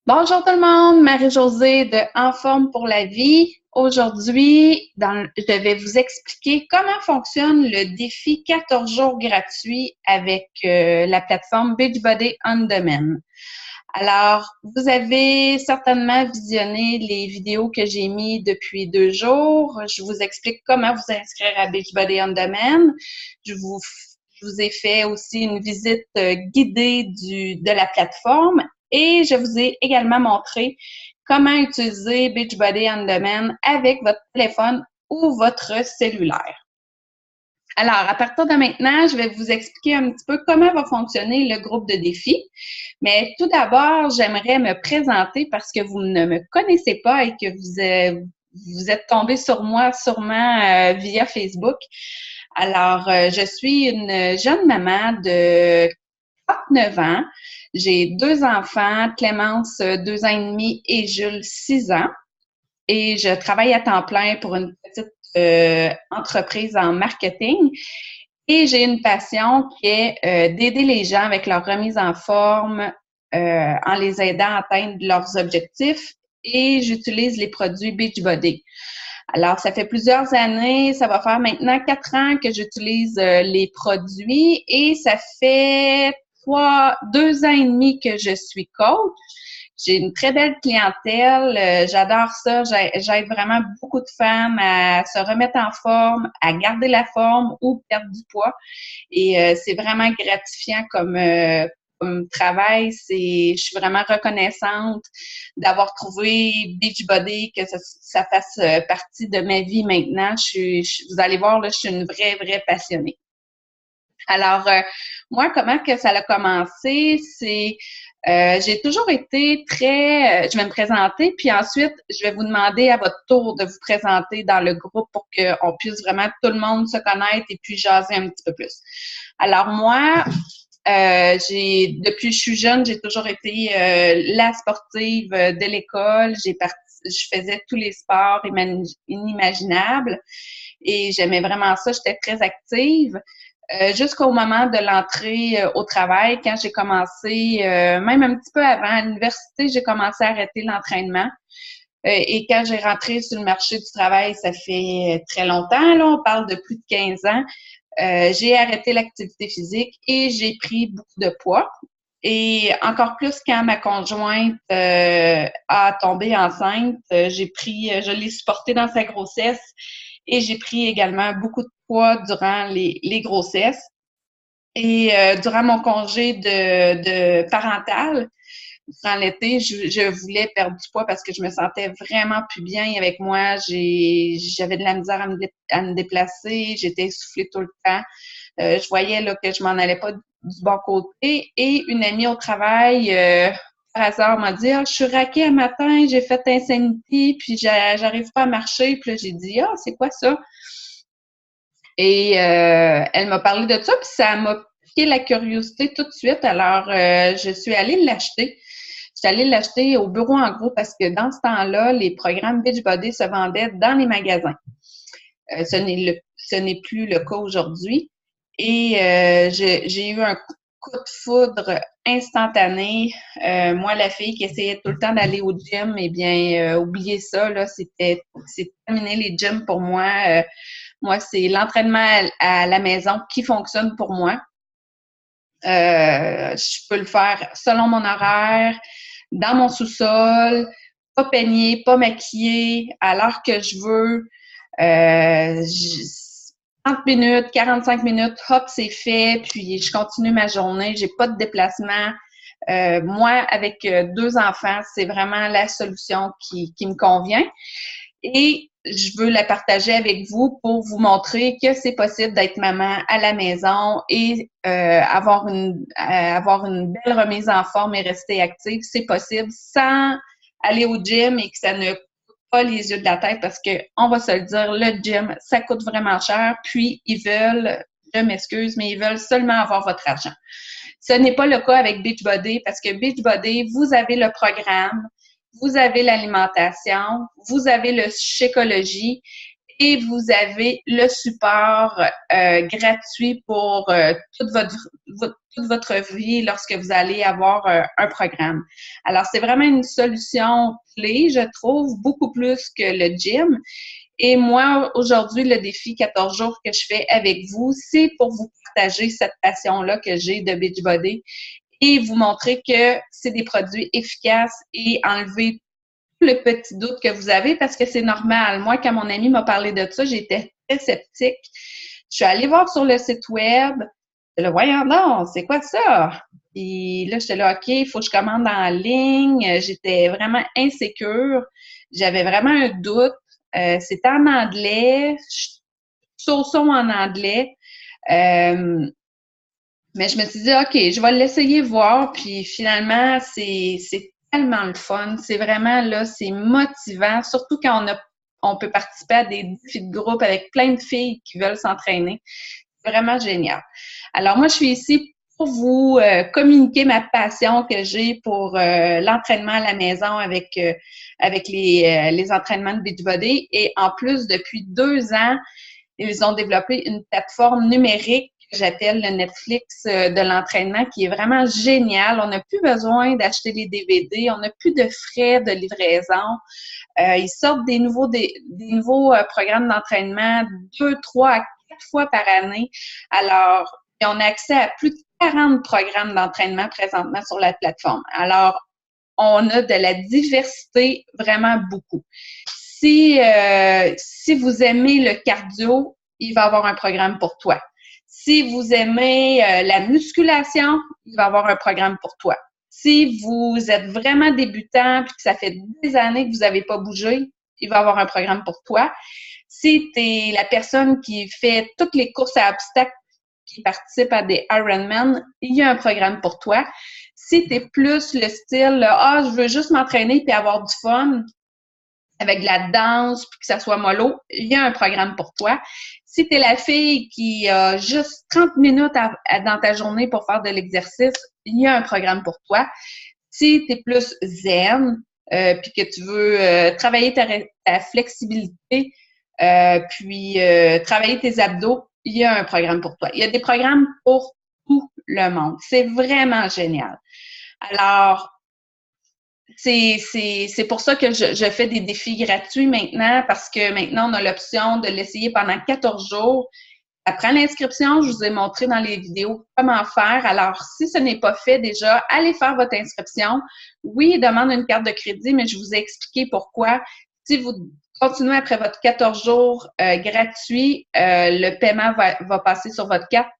Bonjour tout le monde, Marie-Josée de En forme pour la vie. Aujourd'hui, je vais vous expliquer comment fonctionne le défi 14 jours gratuit avec la plateforme Beachbody On Demand. Alors, vous avez certainement visionné les vidéos que j'ai mises depuis 2 jours. Je vous explique comment vous inscrire à Beachbody On Demand. Je vous ai fait aussi une visite guidée de la plateforme et je vous ai également montré comment utiliser Beachbody On Demand avec votre téléphone ou votre cellulaire. Alors, à partir de maintenant, je vais vous expliquer un petit peu comment va fonctionner le groupe de défi. Mais tout d'abord, j'aimerais me présenter parce que vous ne me connaissez pas et que vous êtes tombé sur moi sûrement via Facebook. Alors, je suis une jeune maman de 39 ans. J'ai 2 enfants, Clémence, 2 ans et demi, et Jules, 6 ans. Et je travaille à temps plein pour une petite entreprise en marketing. Et j'ai une passion qui est d'aider les gens avec leur remise en forme, en les aidant à atteindre leurs objectifs. Et j'utilise les produits Beachbody. Alors, ça fait plusieurs années, ça va faire maintenant 4 ans que j'utilise les produits et ça fait 2 ans et demi que je suis coach. J'ai une très belle clientèle, j'adore ça, j'aide vraiment beaucoup de femmes à se remettre en forme, à garder la forme ou perdre du poids. Et c'est vraiment gratifiant comme travail. Je suis vraiment reconnaissante d'avoir trouvé Beachbody, que ça fasse partie de ma vie maintenant. Vous allez voir, là, je suis une vraie passionnée. Alors, moi, comment que ça a commencé, c'est j'ai toujours été je vais me présenter, puis ensuite, je vais vous demander à votre tour de vous présenter dans le groupe pour qu'on puisse vraiment tout le monde se connaître et puis jaser un petit peu plus. Alors, moi, depuis que je suis jeune, j'ai toujours été la sportive de l'école. Je faisais tous les sports inimaginables et j'aimais vraiment ça. J'étais très active. Jusqu'au moment de l'entrée au travail, quand j'ai commencé, même un petit peu avant, à l'université, j'ai commencé à arrêter l'entraînement. Et quand j'ai rentré sur le marché du travail, ça fait très longtemps, là, on parle de plus de 15 ans, j'ai arrêté l'activité physique et j'ai pris beaucoup de poids. Et encore plus quand ma conjointe a tombé enceinte, je l'ai supportée dans sa grossesse et j'ai pris également beaucoup de poids durant les grossesses. Et durant mon congé de parental, durant l'été, je voulais perdre du poids parce que je me sentais vraiment plus bien avec moi. J'avais de la misère à me déplacer, j'étais essoufflée tout le temps. Je voyais là, que je m'en allais pas du bon côté. Et une amie au travail, par hasard, m'a dit « Ah, je suis raquée un matin, j'ai fait Insanity, puis j'arrive pas à marcher. » Puis là, j'ai dit « Ah, c'est quoi ça? » Et elle m'a parlé de ça, puis ça m'a piqué la curiosité tout de suite. Alors, je suis allée l'acheter. Je suis allée l'acheter au bureau en gros parce que dans ce temps-là, les programmes Beachbody se vendaient dans les magasins. Ce n'est plus le cas aujourd'hui. Et j'ai eu un coup de foudre instantané. Moi, la fille qui essayait tout le temps d'aller au gym, eh bien, oubliez ça, là, c'est terminé les gyms pour moi. Moi, c'est l'entraînement à la maison qui fonctionne pour moi. Je peux le faire selon mon horaire, dans mon sous-sol, pas peignée, pas maquillée, à l'heure que je veux. 30 minutes, 45 minutes, hop, c'est fait, puis je continue ma journée, j'ai pas de déplacement. Moi, avec 2 enfants, c'est vraiment la solution qui me convient. Et je veux la partager avec vous pour vous montrer que c'est possible d'être maman à la maison et avoir une belle remise en forme et rester active. C'est possible sans aller au gym et que ça ne coûte pas les yeux de la tête parce que, on va se le dire, le gym, ça coûte vraiment cher. Puis, je m'excuse, mais ils veulent seulement avoir votre argent. Ce n'est pas le cas avec Beachbody parce que Beachbody, vous avez le programme, vous avez l'alimentation, vous avez le Shakeology et vous avez le support gratuit pour toute votre vie lorsque vous allez avoir un programme. Alors, c'est vraiment une solution clé, je trouve, beaucoup plus que le gym. Et moi, aujourd'hui, le défi 14 jours que je fais avec vous, c'est pour vous partager cette passion-là que j'ai de Beachbody et vous montrer que c'est des produits efficaces et enlever tout le petit doute que vous avez parce que c'est normal. Moi, quand mon ami m'a parlé de ça, j'étais très sceptique. Je suis allée voir sur le site web. Là, voyons donc, c'est quoi ça? Puis là, j'étais là, OK, il faut que je commande en ligne. J'étais vraiment insécure. J'avais vraiment un doute. C'était en anglais, sauçon en anglais. Mais je me suis dit, OK, je vais l'essayer voir. Puis finalement, c'est tellement le fun. C'est vraiment là, c'est motivant, surtout quand on peut participer à des défis de groupe avec plein de filles qui veulent s'entraîner. C'est vraiment génial. Alors moi, je suis ici pour vous communiquer ma passion que j'ai pour l'entraînement à la maison avec les entraînements de Beachbody. Et en plus, depuis 2 ans, ils ont développé une plateforme numérique que j'appelle le Netflix de l'entraînement, qui est vraiment génial. On n'a plus besoin d'acheter les DVD, on n'a plus de frais de livraison. Ils sortent des nouveaux programmes d'entraînement 2, 3 à 4 fois par année. Alors, on a accès à plus de 40 programmes d'entraînement présentement sur la plateforme. Alors, on a de la diversité vraiment beaucoup. Si vous aimez le cardio, il va y avoir un programme pour toi. Si vous aimez la musculation, il va y avoir un programme pour toi. Si vous êtes vraiment débutant et que ça fait des années que vous n'avez pas bougé, il va y avoir un programme pour toi. Si tu es la personne qui fait toutes les courses à obstacles, qui participe à des Ironman, il y a un programme pour toi. Si tu es plus le style, je veux juste m'entraîner et avoir du fun, avec de la danse, puis que ça soit mollo, il y a un programme pour toi. Si tu es la fille qui a juste 30 minutes dans ta journée pour faire de l'exercice, il y a un programme pour toi. Si tu es plus zen, puis que tu veux travailler ta flexibilité, puis travailler tes abdos, il y a un programme pour toi. Il y a des programmes pour tout le monde. C'est vraiment génial. Alors, c'est pour ça que je fais des défis gratuits maintenant, parce que maintenant, on a l'option de l'essayer pendant 14 jours. Après l'inscription, je vous ai montré dans les vidéos comment faire. Alors, si ce n'est pas fait déjà, allez faire votre inscription. Oui, il demande une carte de crédit, mais je vous ai expliqué pourquoi. Si vous continuez après votre 14 jours gratuit, le paiement va passer sur votre carte.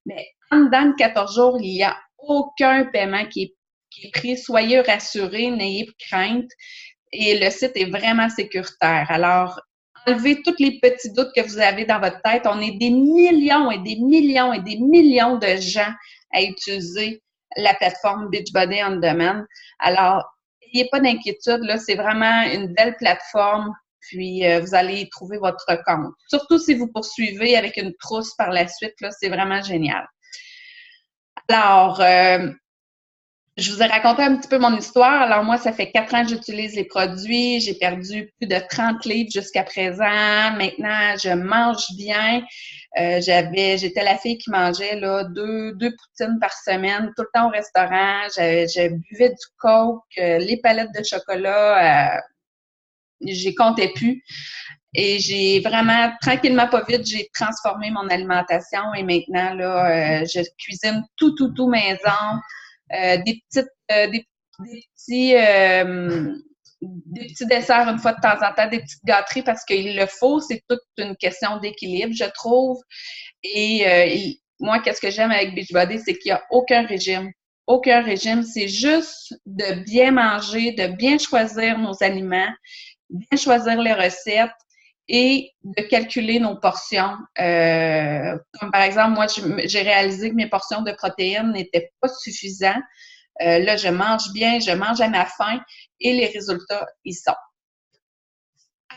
Mais en dedans de 14 jours, il n'y a aucun paiement qui est pris. Soyez rassurés, n'ayez pas crainte. Et le site est vraiment sécuritaire. Alors, enlevez tous les petits doutes que vous avez dans votre tête. On est des millions et des millions et des millions de gens à utiliser la plateforme Beachbody On Demand. Alors, n'ayez pas d'inquiétude, là, c'est vraiment une belle plateforme, puis vous allez y trouver votre compte. Surtout si vous poursuivez avec une trousse par la suite, là, c'est vraiment génial. Alors, je vous ai raconté un petit peu mon histoire. Alors moi, ça fait 4 ans que j'utilise les produits. J'ai perdu plus de 30 livres jusqu'à présent. Maintenant, je mange bien. J'étais la fille qui mangeait là, deux poutines par semaine, tout le temps au restaurant. Je buvais du Coke, les palettes de chocolat, j'y comptais plus. Et j'ai vraiment, tranquillement, pas vite, j'ai transformé mon alimentation et maintenant, là, je cuisine tout maison. Des petits desserts une fois de temps en temps, des petites gâteries parce qu'il le faut. C'est toute une question d'équilibre, je trouve. Et moi, qu'est-ce que j'aime avec Beachbody, c'est qu'il n'y a aucun régime. Aucun régime, c'est juste de bien manger, de bien choisir nos aliments, bien choisir les recettes et de calculer nos portions. Comme par exemple, moi, j'ai réalisé que mes portions de protéines n'étaient pas suffisantes. Là, je mange bien, je mange à ma faim et les résultats, ils sont.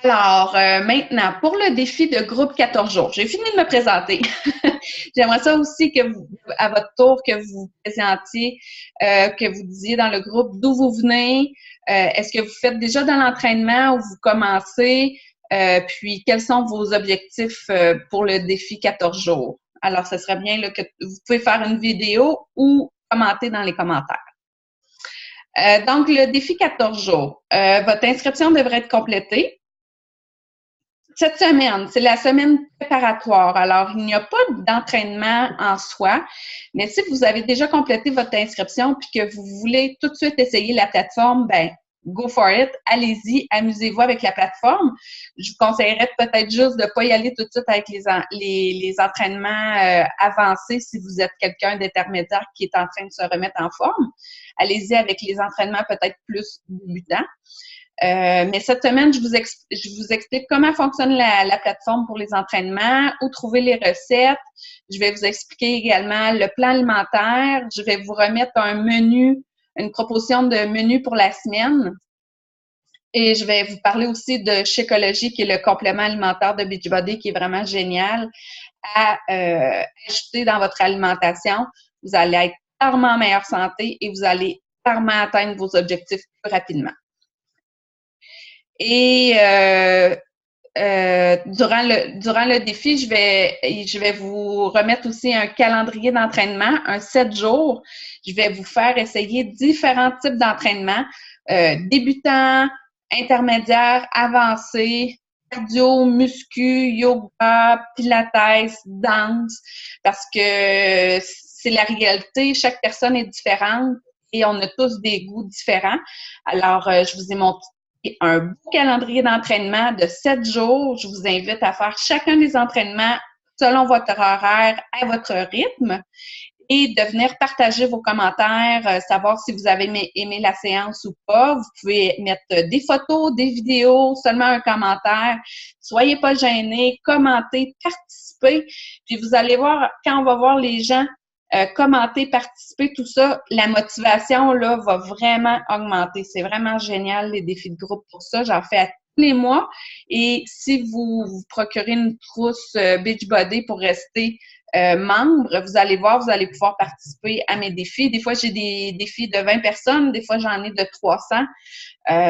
Alors, maintenant, pour le défi de groupe 14 jours, j'ai fini de me présenter. J'aimerais ça aussi que vous, à votre tour, que vous vous présentiez, que vous disiez dans le groupe d'où vous venez, est-ce que vous faites déjà dans l'entraînement ou vous commencez, puis quels sont vos objectifs pour le défi 14 jours. Alors, ce serait bien là, que vous pouvez faire une vidéo ou commenter dans les commentaires. Donc, le défi 14 jours. Votre inscription devrait être complétée. Cette semaine, c'est la semaine préparatoire. Alors, il n'y a pas d'entraînement en soi, mais si vous avez déjà complété votre inscription puis que vous voulez tout de suite essayer la plateforme, ben go for it, allez-y, amusez-vous avec la plateforme. Je vous conseillerais peut-être juste de ne pas y aller tout de suite avec les entraînements avancés si vous êtes quelqu'un d'intermédiaire qui est en train de se remettre en forme. Allez-y avec les entraînements peut-être plus débutants. Mais cette semaine, je vous explique comment fonctionne la plateforme pour les entraînements, où trouver les recettes. Je vais vous expliquer également le plan alimentaire. Je vais vous remettre un menu, une proposition de menu pour la semaine. Et je vais vous parler aussi de Shakeology, qui est le complément alimentaire de Beachbody, qui est vraiment génial à ajouter dans votre alimentation. Vous allez être clairement en meilleure santé et vous allez clairement atteindre vos objectifs plus rapidement. Et durant le défi, je vais vous remettre aussi un calendrier d'entraînement, un 7 jours. Je vais vous faire essayer différents types d'entraînement, débutants, intermédiaires, avancés, cardio, muscu, yoga, pilates, danse, parce que c'est la réalité, chaque personne est différente et on a tous des goûts différents. Alors, je vous ai montré un beau calendrier d'entraînement de 7 jours. Je vous invite à faire chacun des entraînements selon votre horaire, à votre rythme, et de venir partager vos commentaires, savoir si vous avez aimé la séance ou pas. Vous pouvez mettre des photos, des vidéos, seulement un commentaire. Soyez pas gênés, commentez, participez. Puis vous allez voir, quand on va voir les gens commenter, participer, tout ça, la motivation là va vraiment augmenter. C'est vraiment génial, les défis de groupe pour ça. J'en fais à tous les mois. Et si vous procurez une trousse Beachbody pour rester membre, vous allez voir, vous allez pouvoir participer à mes défis. Des fois, j'ai des défis de 20 personnes, des fois, j'en ai de 300.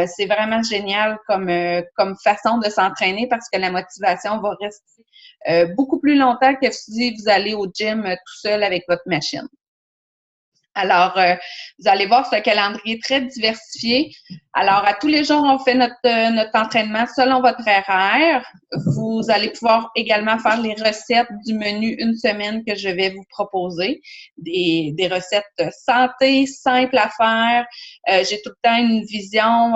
C'est vraiment génial comme façon de s'entraîner parce que la motivation va rester beaucoup plus longtemps que si vous allez au gym tout seul avec votre machine. Alors, vous allez voir, c'est un calendrier très diversifié. Alors, à tous les jours, on fait notre entraînement selon votre horaire. Vous allez pouvoir également faire les recettes du menu une semaine que je vais vous proposer. Des recettes santé, simples à faire. J'ai tout le temps une vision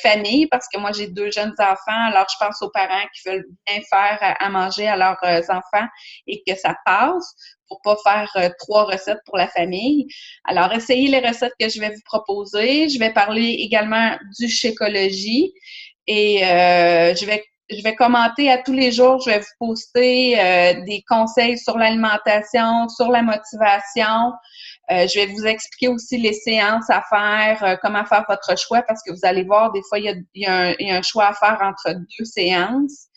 famille parce que moi, j'ai 2 jeunes enfants. Alors, je pense aux parents qui veulent bien faire à manger à leurs enfants et que ça passe pour pas faire 3 recettes pour la famille. Alors, essayez les recettes que je vais vous proposer. Je vais parler également du Shakeology et je vais commenter à tous les jours. Je vais vous poster des conseils sur l'alimentation, sur la motivation. Je vais vous expliquer aussi les séances à faire, comment faire votre choix parce que vous allez voir, des fois, il y a un choix à faire entre 2 séances.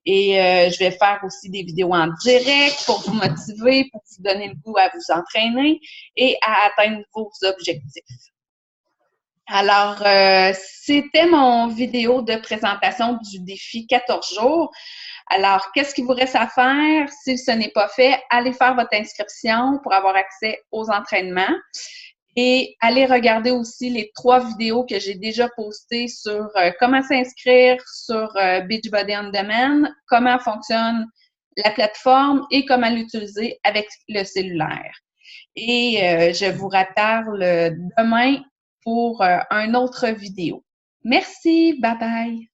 Et je vais faire aussi des vidéos en direct pour vous motiver, pour vous donner le goût à vous entraîner et à atteindre vos objectifs. Alors, c'était mon vidéo de présentation du défi 14 jours. Alors, qu'est-ce qu'il vous reste à faire? Si ce n'est pas fait, allez faire votre inscription pour avoir accès aux entraînements. Et allez regarder aussi les 3 vidéos que j'ai déjà postées sur comment s'inscrire sur Beachbody On Demand, comment fonctionne la plateforme et comment l'utiliser avec le cellulaire. Et je vous reparle demain pour une autre vidéo. Merci, bye bye!